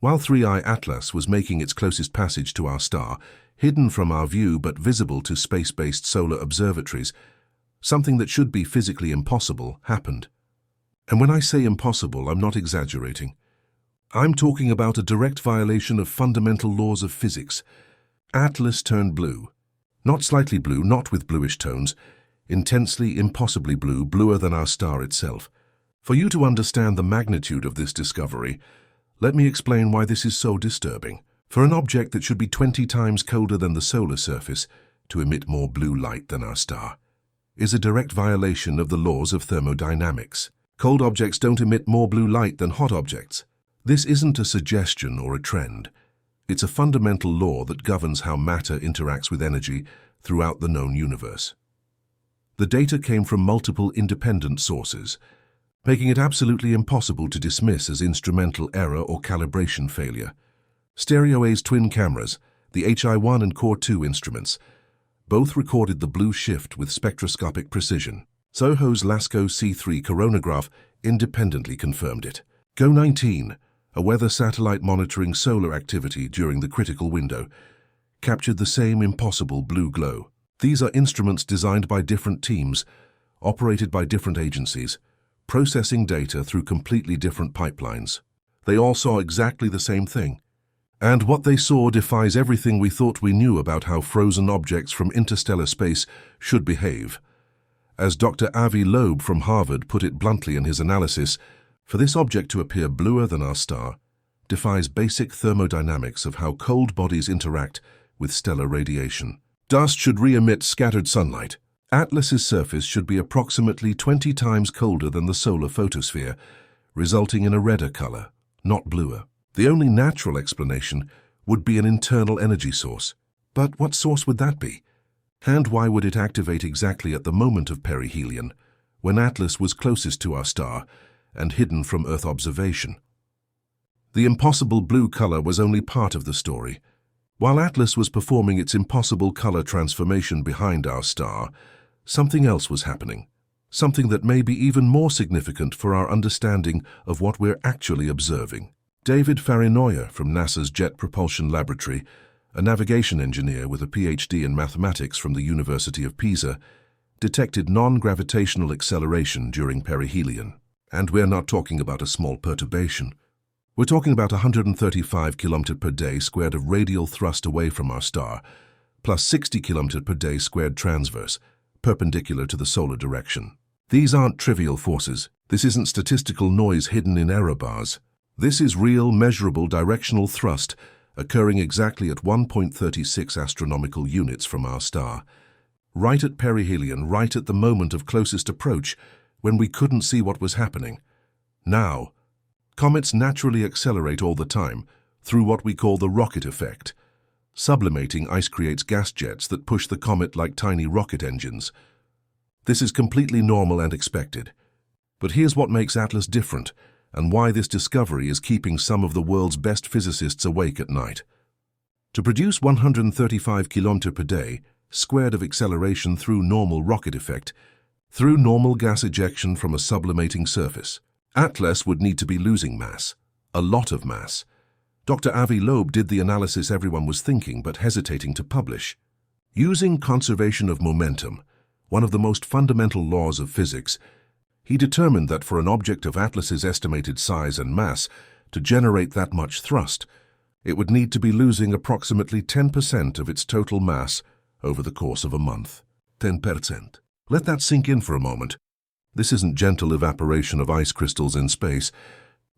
While 3I Atlas was making its closest passage to our star, hidden from our view but visible to space-based solar observatories, something that should be physically impossible happened. And when I say impossible, I'm not exaggerating. I'm talking about a direct violation of fundamental laws of physics. Atlas turned blue. Not slightly blue, not with bluish tones, intensely, impossibly blue, bluer than our star itself. For you to understand the magnitude of this discovery, let me explain why this is so disturbing. For an object that should be 20 times colder than the solar surface to emit more blue light than our star is a direct violation of the laws of thermodynamics. Cold objects don't emit more blue light than hot objects. This isn't a suggestion or a trend. It's a fundamental law that governs how matter interacts with energy throughout the known universe. The data came from multiple independent sources, making it absolutely impossible to dismiss as instrumental error or calibration failure. StereoA's twin cameras, the HI-1 and Core-2 instruments, both recorded the blue shift with spectroscopic precision. SOHO's LASCO C3 coronagraph independently confirmed it. GO-19, a weather satellite monitoring solar activity during the critical window, captured the same impossible blue glow. These are instruments designed by different teams, operated by different agencies, processing data through completely different pipelines. They all saw exactly the same thing. And what they saw defies everything we thought we knew about how frozen objects from interstellar space should behave. As Dr. Avi Loeb from Harvard put it bluntly in his analysis, for this object to appear bluer than our star defies basic thermodynamics of how cold bodies interact with stellar radiation. Dust should re-emit scattered sunlight. Atlas's surface should be approximately 20 times colder than the solar photosphere, resulting in a redder color, not bluer. The only natural explanation would be an internal energy source. But what source would that be? And why would it activate exactly at the moment of perihelion, when Atlas was closest to our star and hidden from Earth observation? The impossible blue color was only part of the story. While Atlas was performing its impossible color transformation behind our star, something else was happening. Something that may be even more significant for our understanding of what we're actually observing. David Farinoia from NASA's Jet Propulsion Laboratory, a navigation engineer with a PhD in mathematics from the University of Pisa, detected non-gravitational acceleration during perihelion. And we're not talking about a small perturbation. We're talking about 135 km per day squared of radial thrust away from our star, plus 60 km per day squared transverse, perpendicular to the solar direction. These aren't trivial forces. This isn't statistical noise hidden in error bars. This is real, measurable directional thrust occurring exactly at 1.36 astronomical units from our star. Right at perihelion, right at the moment of closest approach, when we couldn't see what was happening. Now, comets naturally accelerate all the time through what we call the rocket effect. Sublimating ice creates gas jets that push the comet like tiny rocket engines. This is completely normal and expected. But here's what makes Atlas different, and why this discovery is keeping some of the world's best physicists awake at night. To produce 135 km per day, squared of acceleration through normal rocket effect, through normal gas ejection from a sublimating surface, Atlas would need to be losing mass, a lot of mass. Dr. Avi Loeb did the analysis everyone was thinking but hesitating to publish. Using conservation of momentum, one of the most fundamental laws of physics, he determined that for an object of Atlas's estimated size and mass to generate that much thrust, it would need to be losing approximately 10% of its total mass over the course of a month. 10%. Let that sink in for a moment. This isn't gentle evaporation of ice crystals in space.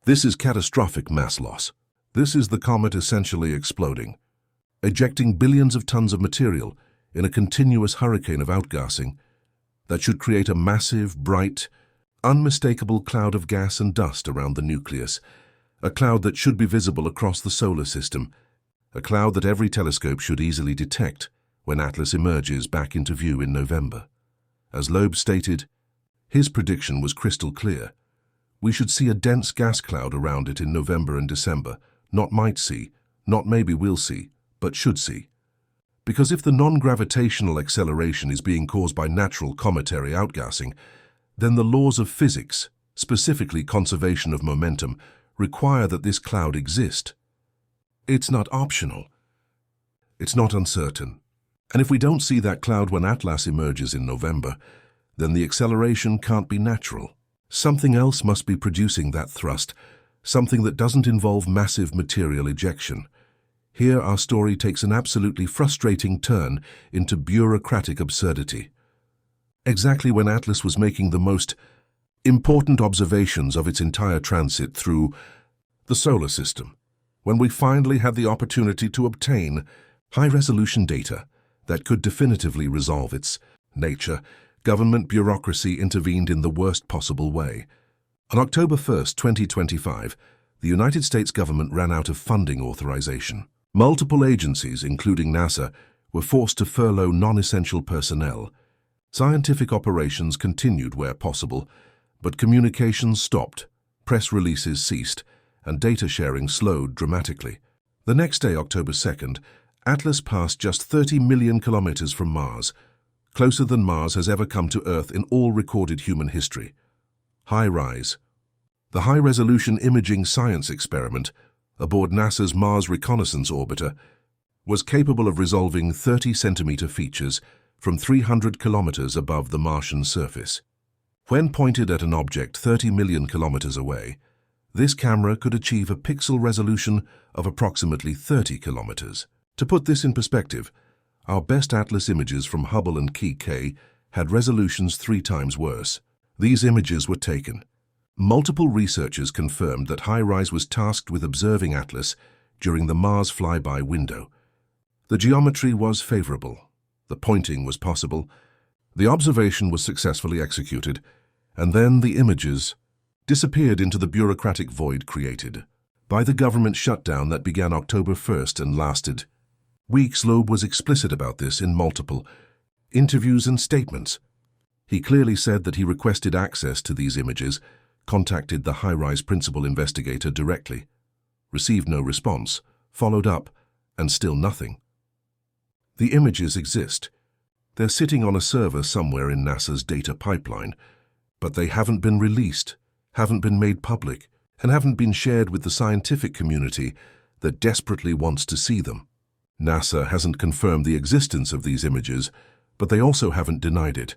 This is catastrophic mass loss. This is the comet essentially exploding, ejecting billions of tons of material in a continuous hurricane of outgassing that should create a massive, bright, unmistakable cloud of gas and dust around the nucleus, a cloud that should be visible across the solar system, a cloud that every telescope should easily detect when Atlas emerges back into view in November. As Loeb stated, his prediction was crystal clear. We should see a dense gas cloud around it in November and December, not might see, not maybe will see, but should see. Because if the non-gravitational acceleration is being caused by natural cometary outgassing, then the laws of physics, specifically conservation of momentum, require that this cloud exist. It's not optional. It's not uncertain. And if we don't see that cloud when Atlas emerges in November, then the acceleration can't be natural. Something else must be producing that thrust, something that doesn't involve massive material ejection. Here our story takes an absolutely frustrating turn into bureaucratic absurdity. Exactly when Atlas was making the most important observations of its entire transit through the solar system, when we finally had the opportunity to obtain high-resolution data that could definitively resolve its nature, government bureaucracy intervened in the worst possible way. On October 1st, 2025, the United States government ran out of funding authorization. Multiple agencies, including NASA, were forced to furlough non-essential personnel. Scientific operations continued where possible, but communications stopped, press releases ceased, and data sharing slowed dramatically. The next day, October 2nd, Atlas passed just 30 million kilometers from Mars, closer than Mars has ever come to Earth in all recorded human history. HiRISE, the high-resolution imaging science experiment aboard NASA's Mars Reconnaissance Orbiter, was capable of resolving 30-centimeter features from 300 kilometers above the Martian surface. When pointed at an object 30 million kilometers away, this camera could achieve a pixel resolution of approximately 30 kilometers. To put this in perspective, our best Atlas images from Hubble and K had resolutions 3 times worse. These images were taken. Multiple researchers confirmed that HiRISE was tasked with observing Atlas during the Mars flyby window. The geometry was favorable. The pointing was possible. The observation was successfully executed, and then the images disappeared into the bureaucratic void created by the government shutdown that began October 1st and lasted weeks. Loeb was explicit about this in multiple interviews and statements. He clearly said that he requested access to these images, contacted the HiRISE principal investigator directly, received no response, followed up, and still nothing. The images exist. They're sitting on a server somewhere in NASA's data pipeline, but they haven't been released, haven't been made public, and haven't been shared with the scientific community that desperately wants to see them. NASA hasn't confirmed the existence of these images, but they also haven't denied it.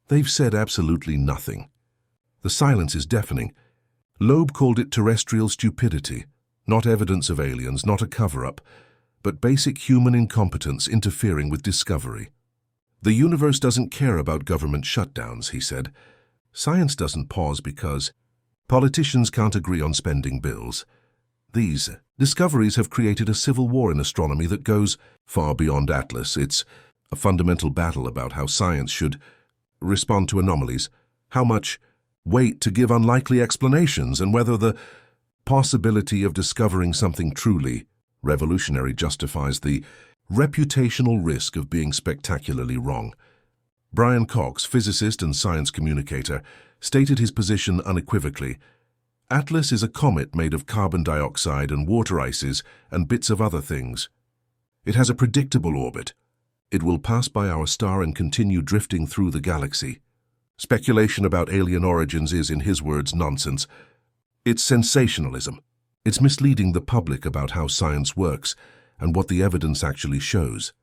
They've said absolutely nothing. The silence is deafening. Loeb called it terrestrial stupidity, not evidence of aliens, not a cover-up, but basic human incompetence interfering with discovery. The universe doesn't care about government shutdowns, he said. Science doesn't pause because politicians can't agree on spending bills. These discoveries have created a civil war in astronomy that goes far beyond Atlas. It's a fundamental battle about how science should respond to anomalies, how much weight to give unlikely explanations, and whether the possibility of discovering something truly revolutionary justifies the reputational risk of being spectacularly wrong. Brian Cox, physicist and science communicator, stated his position unequivocally. Atlas is a comet made of carbon dioxide and water ices and bits of other things. It has a predictable orbit. It will pass by our star and continue drifting through the galaxy. Speculation about alien origins is, in his words, nonsense. It's sensationalism. It's misleading the public about how science works and what the evidence actually shows.